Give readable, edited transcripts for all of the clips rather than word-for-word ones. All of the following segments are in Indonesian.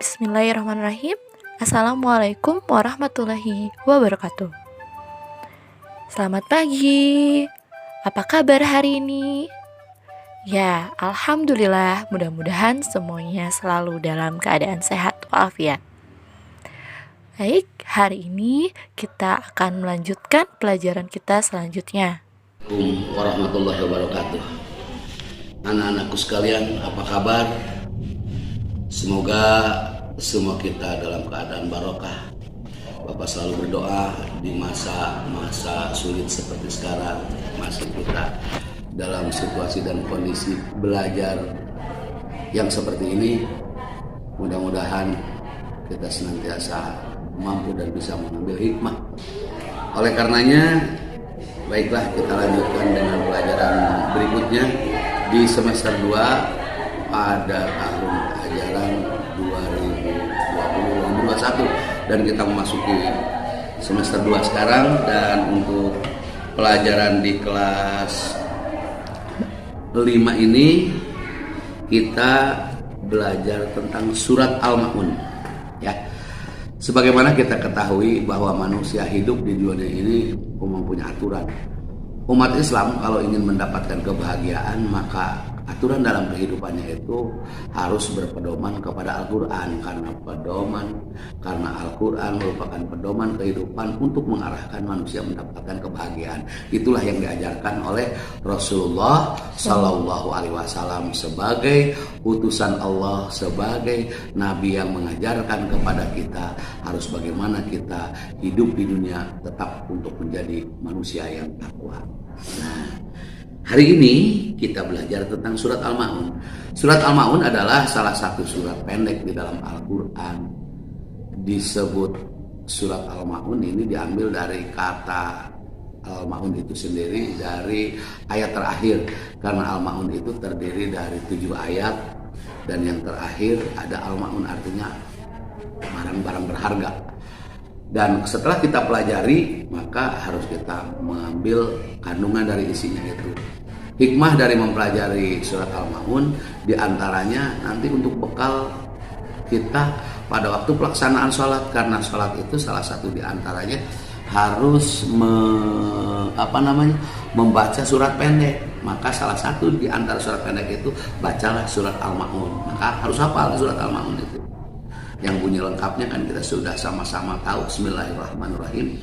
Bismillahirrahmanirrahim. Assalamualaikum warahmatullahi wabarakatuh. Selamat pagi. Apa kabar hari ini? Ya, alhamdulillah, mudah-mudahan semuanya selalu dalam keadaan sehat walafiat. Baik, hari ini kita akan melanjutkan pelajaran kita selanjutnya. Assalamualaikum warahmatullahi wabarakatuh. Anak-anakku sekalian, apa kabar? Semoga semua kita dalam keadaan barokah. Bapak selalu berdoa di masa-masa sulit seperti sekarang, masih kita dalam situasi dan kondisi belajar yang seperti ini. Mudah-mudahan kita senantiasa mampu dan bisa mengambil hikmah. Oleh karenanya, baiklah kita lanjutkan dengan pelajaran berikutnya di semester 2 pada tahun ajaran 2020-2021, dan kita memasuki semester 2 sekarang. Dan untuk pelajaran di kelas 5 ini kita belajar tentang surat Al-Ma'un, ya. Sebagaimana kita ketahui bahwa manusia hidup di dunia ini mempunyai aturan. Umat Islam kalau ingin mendapatkan kebahagiaan, maka aturan dalam kehidupannya itu harus berpedoman kepada Al-Quran, karena Al-Quran merupakan pedoman kehidupan untuk mengarahkan manusia mendapatkan kebahagiaan. Itulah yang diajarkan oleh Rasulullah Sallallahu Alaihi Wasallam sebagai utusan Allah, sebagai Nabi yang mengajarkan kepada kita harus bagaimana kita hidup di dunia tetap untuk menjadi manusia yang takwa. Nah, hari ini kita belajar tentang surat Al-Ma'un. Surat Al-Ma'un adalah salah satu surat pendek di dalam Al-Quran. Disebut surat Al-Ma'un ini diambil dari kata Al-Ma'un itu sendiri, dari ayat terakhir. Karena Al-Ma'un itu terdiri dari 7 ayat, dan yang terakhir ada Al-Ma'un, artinya barang-barang berharga. Dan setelah kita pelajari, maka harus kita mengambil kandungan dari isinya itu. Hikmah dari mempelajari surat Al-Ma'un diantaranya nanti untuk bekal kita pada waktu pelaksanaan sholat, karena sholat itu salah satu diantaranya harus membaca surat pendek. Maka salah satu di antara surat pendek itu bacalah surat Al-Ma'un. Maka harus hafal surat Al-Ma'un itu. Yang bunyi lengkapnya kan kita sudah sama-sama tahu. Bismillahirrahmanirrahim.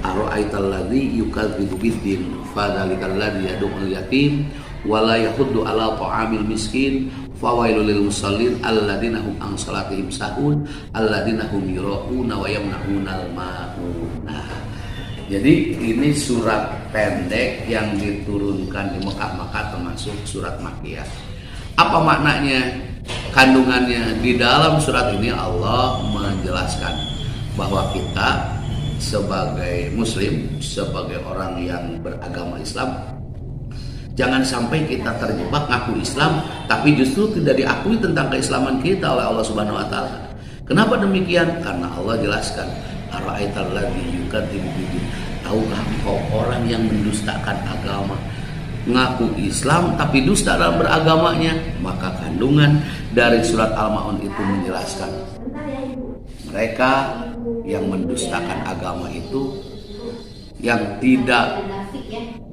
Ara'aital ladzi yukadzibu biddin fadzalikal ladzi yad'ul yatim wa la yahuddu 'ala ta'amil miskin fawailul lil musallin alladzina hum an salatihim sahun alladzina hum yura'una wa yamna'unal ma'un. Nah, jadi ini surat pendek yang diturunkan di Mekah, termasuk surat Makkiyah. Apa maknanya? Kandungannya di dalam surat ini Allah menjelaskan bahwa kita sebagai muslim, sebagai orang yang beragama Islam, jangan sampai kita terjebak ngaku Islam tapi justru tidak diakui tentang keislaman kita oleh Allah Subhanahu wa taala. Kenapa demikian? Karena Allah jelaskan, ara'aital ladzi yukadzibu biddin. Tahukah engkau orang yang mendustakan agama? Ngaku Islam tapi dusta dalam beragamanya. Maka kandungan dari surat Al-Ma'un itu menjelaskan mereka yang mendustakan agama itu, yang tidak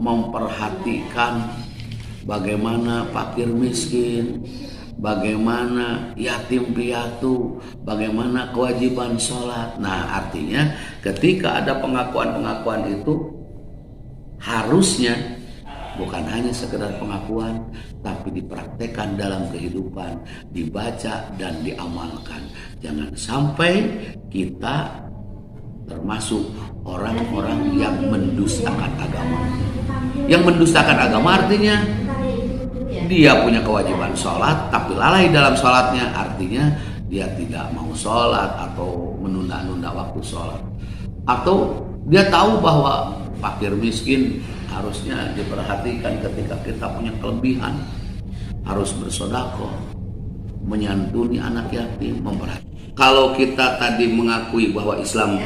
memperhatikan bagaimana fakir miskin, bagaimana yatim piatu, bagaimana kewajiban sholat. Nah, artinya ketika ada pengakuan-pengakuan itu harusnya bukan hanya sekedar pengakuan, tapi dipraktekkan dalam kehidupan, dibaca dan diamalkan. Jangan sampai kita termasuk orang-orang yang mendustakan agama. Yang mendustakan agama artinya dia punya kewajiban sholat, tapi lalai dalam sholatnya, artinya dia tidak mau sholat atau menunda-nunda waktu sholat. Atau dia tahu bahwa fakir miskin harusnya diperhatikan ketika kita punya kelebihan, harus bersedekah, menyantuni anak yatim, memperhatikan. Kalau kita tadi mengakui bahwa Islam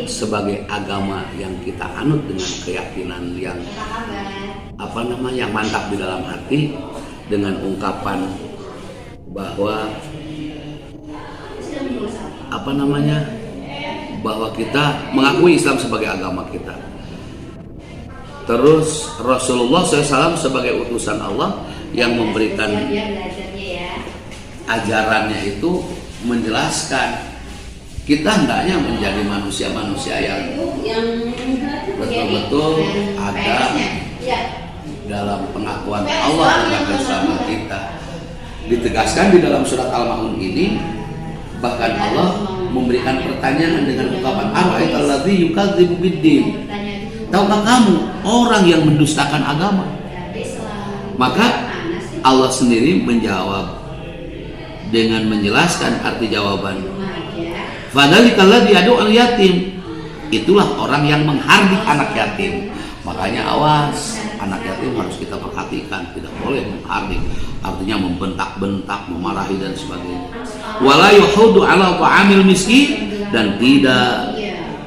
sebagai agama yang kita anut dengan keyakinan yang yang mantap di dalam hati, dengan ungkapan bahwa apa namanya, bahwa kita mengakui Islam sebagai agama kita. Terus Rasulullah SAW sebagai utusan Allah yang memberikan ajarannya itu menjelaskan kita hendaknya menjadi manusia-manusia yang betul-betul ada dalam pengakuan Allah tentang keislaman kita. Ditegaskan di dalam surat Al-Ma'un ini, bahkan Allah memberikan pertanyaan dengan ungkapan ara'aital yukadzibu biddin. Tahukah kamu orang yang mendustakan agama? Maka Allah sendiri menjawab dengan menjelaskan arti jawaban. Fadzalikal ladzi yad'ul yatim. Itulah orang yang menghardik anak yatim. Makanya awas, anak yatim harus kita perhatikan, tidak boleh menghardik, artinya membentak-bentak, memarahi dan sebagainya. Wala yuhuddu ala ta'amil miskin, dan tidak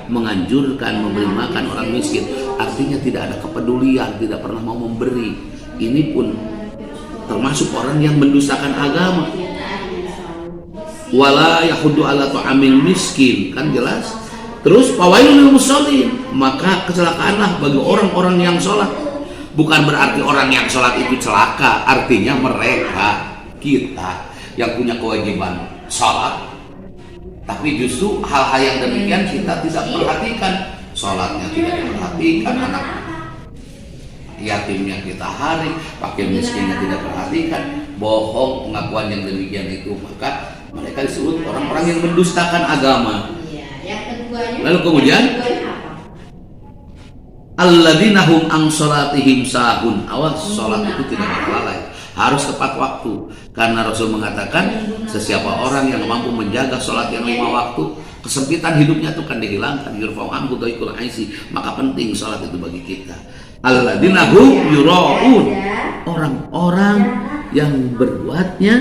menganjurkan memberi makan orang miskin, artinya tidak ada kepedulian, tidak pernah mau memberi. Ini pun termasuk orang yang mendustakan agama. Wala yahuddu ala ta'amil miskin, kan jelas. Terus fawailul lil musallin, maka kecelakaanlah bagi orang-orang yang sholat. Bukan berarti orang yang sholat itu celaka, artinya mereka, kita yang punya kewajiban sholat, tapi justru hal-hal yang demikian kita tidak perhatikan. Sholatnya tidak diperhatikan, anak yatimnya kita hari, fakir miskinnya tidak perhatikan, bohong pengakuan yang demikian itu, maka mereka disebut orang-orang yang mendustakan agama. Lalu kemudian alladzina hum an sholatihim sahun. Awas, sholat itu tidak lalai, harus tepat waktu, karena Rasul mengatakan sesiapa orang yang mampu menjaga sholat yang 5 waktu, kesempitan hidupnya itu akan dihilangkan. Yurfa'u anhu dhaikul aisi. Maka penting sholat itu bagi kita. Alladzina hum yura'un, orang-orang yang berbuatnya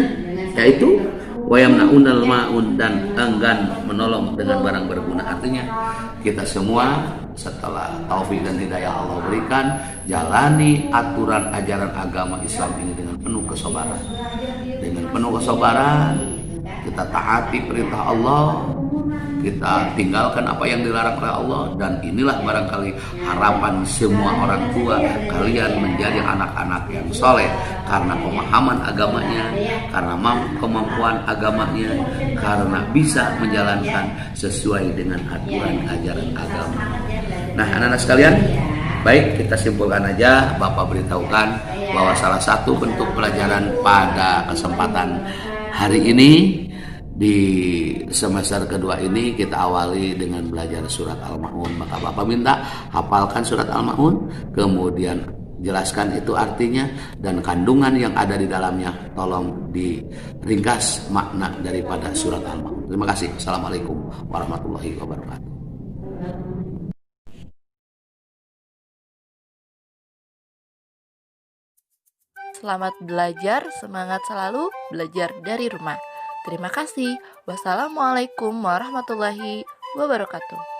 yaitu wayamnaunal ma'un, dan enggan menolong dengan barang berguna. Artinya kita semua setelah taufik dan hidayah Allah berikan, jalani aturan ajaran agama Islam ini dengan penuh kesabaran. Dengan penuh kesabaran kita taati perintah Allah, kita tinggalkan apa yang dilarang oleh Allah. Dan inilah barangkali harapan semua orang tua, kalian menjadi anak-anak yang soleh karena pemahaman agamanya, karena kemampuan agamanya, karena bisa menjalankan sesuai dengan aturan ajaran agama. Nah, anak-anak sekalian, baik, kita simpulkan aja. Bapak beritahukan bahwa salah satu bentuk pelajaran pada kesempatan hari ini di semester kedua ini kita awali dengan belajar surat Al-Ma'un. Maka Bapak minta hafalkan surat Al-Ma'un, kemudian jelaskan itu artinya dan kandungan yang ada di dalamnya. Tolong diringkas makna daripada surat Al-Ma'un. Terima kasih. Assalamualaikum warahmatullahi wabarakatuh. Selamat belajar, semangat selalu belajar dari rumah. Terima kasih. Wassalamualaikum warahmatullahi wabarakatuh.